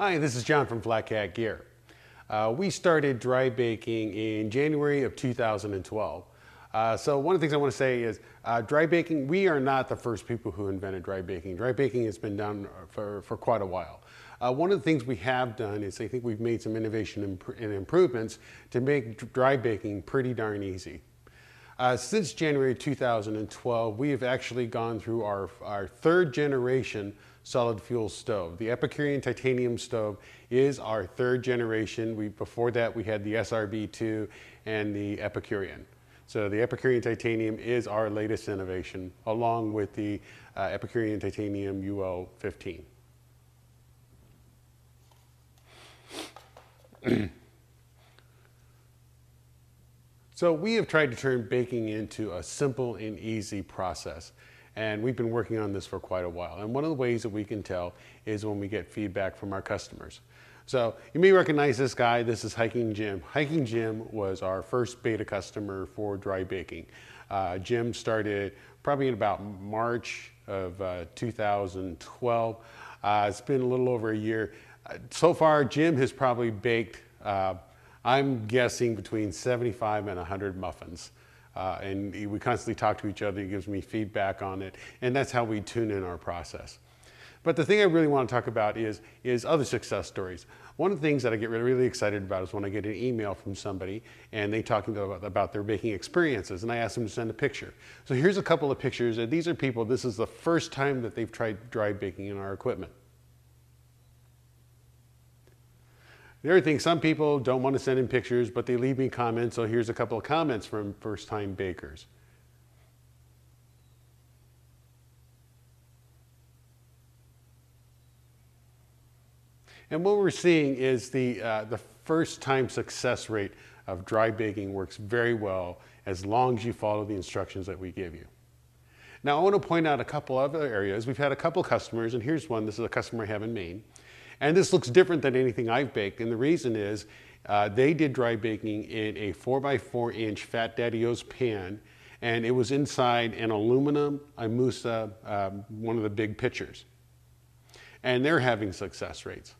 Hi, this is John from FlatCatGear. We started dry baking in January of 2012. So one of the things I want to say is dry baking, we are not the first people who invented dry baking. Dry baking has been done for quite a while. One of the things we have done is I think we've made some innovation and improvements to make dry baking pretty darn easy. Since January 2012, we have actually gone through our third generation solid fuel stove. The Epicurean titanium stove is our third generation. Before that, we had the SRB2 and the Epicurean. So the Epicurean titanium is our latest innovation, along with the Epicurean titanium UL15. So we have tried to turn baking into a simple and easy process. And we've been working on this for quite a while. And one of the ways that we can tell is when we get feedback from our customers. So you may recognize this guy. This is Hiking Jim. Hiking Jim was our first beta customer for dry baking. Jim started probably in about March of 2012. It's been a little over a year. So far, Jim has probably baked, I'm guessing, between 75 and 100 muffins. And we constantly talk to each other. He gives me feedback on it, and that's how we tune in our process. But the thing I really want to talk about is other success stories. One of the things that I get really excited about is when I get an email from somebody and they talking about their baking experiences, and I ask them to send a picture. So here's a couple of pictures. These are people, this is the first time that they've tried dry baking in our equipment. The other thing, some people don't want to send in pictures, but they leave me comments. So here's a couple of comments from first-time bakers. And what we're seeing is the first-time success rate of dry baking works very well as long as you follow the instructions that we give you. Now, I want to point out a couple other areas. We've had a couple customers, and here's one. This is a customer I have in Maine. And this looks different than anything I've baked, and the reason is they did dry baking in a 4x4-inch Fat Daddy-O's pan, and it was inside an aluminum Imusa, one of the big pitchers. And they're having success rates.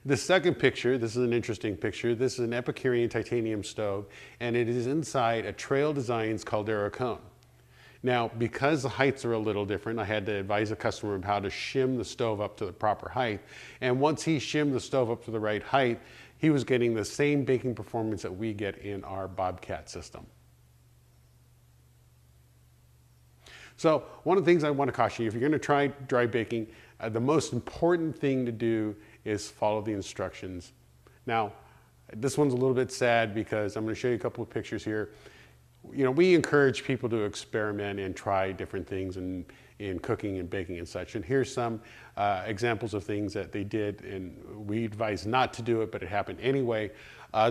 The second picture, this is an interesting picture. This is an Epicurean titanium stove, and it is inside a Trail Designs Caldera cone. Now, because the heights are a little different, I had to advise the customer of how to shim the stove up to the proper height. And once he shimmed the stove up to the right height, he was getting the same baking performance that we get in our Bobcat system. So one of the things I want to caution you, if you're going to try dry baking, the most important thing to do is follow the instructions. Now, this one's a little bit sad because I'm going to show you a couple of pictures here. You know, we encourage people to experiment and try different things in cooking and baking and such. And here's some examples of things that they did, and we advise not to do it, but it happened anyway.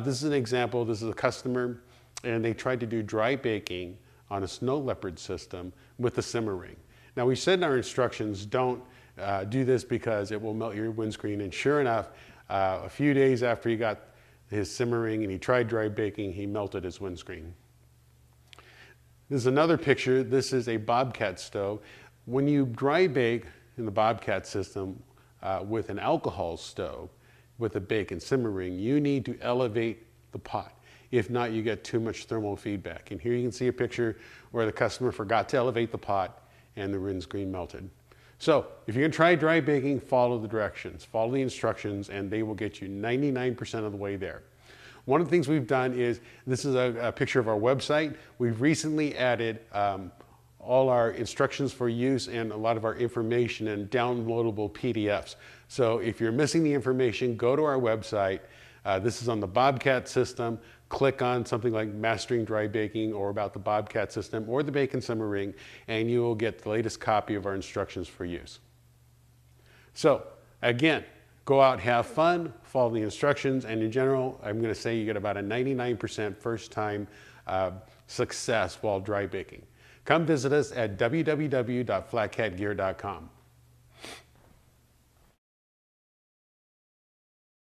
This is an example. This is a customer, and they tried to do dry baking on a snow leopard system with a simmer ring. Now, we said in our instructions, don't do this because it will melt your windscreen. And sure enough, a few days after he got his simmer ring and he tried dry baking, he melted his windscreen. This is another picture. This is a Bobcat stove. When you dry bake in the Bobcat system with an alcohol stove with a bake and simmer ring, you need to elevate the pot. If not, you get too much thermal feedback. And here you can see a picture where the customer forgot to elevate the pot and the windscreen melted. So if you're going to try dry baking, follow the directions, follow the instructions, and they will get you 99% of the way there. One of the things we've done is, this is a picture of our website. We've recently added all our instructions for use and a lot of our information in downloadable PDFs. So if you're missing the information, go to our website. This is on the Bobcat system. Click on something like Mastering Dry Baking or about the Bobcat system or the Bake and Simmer Ring, and you will get the latest copy of our instructions for use. So again, go out, have fun, follow the instructions, and in general, I'm going to say you get about a 99% first-time success while dry baking. Come visit us at www.flatcatgear.com.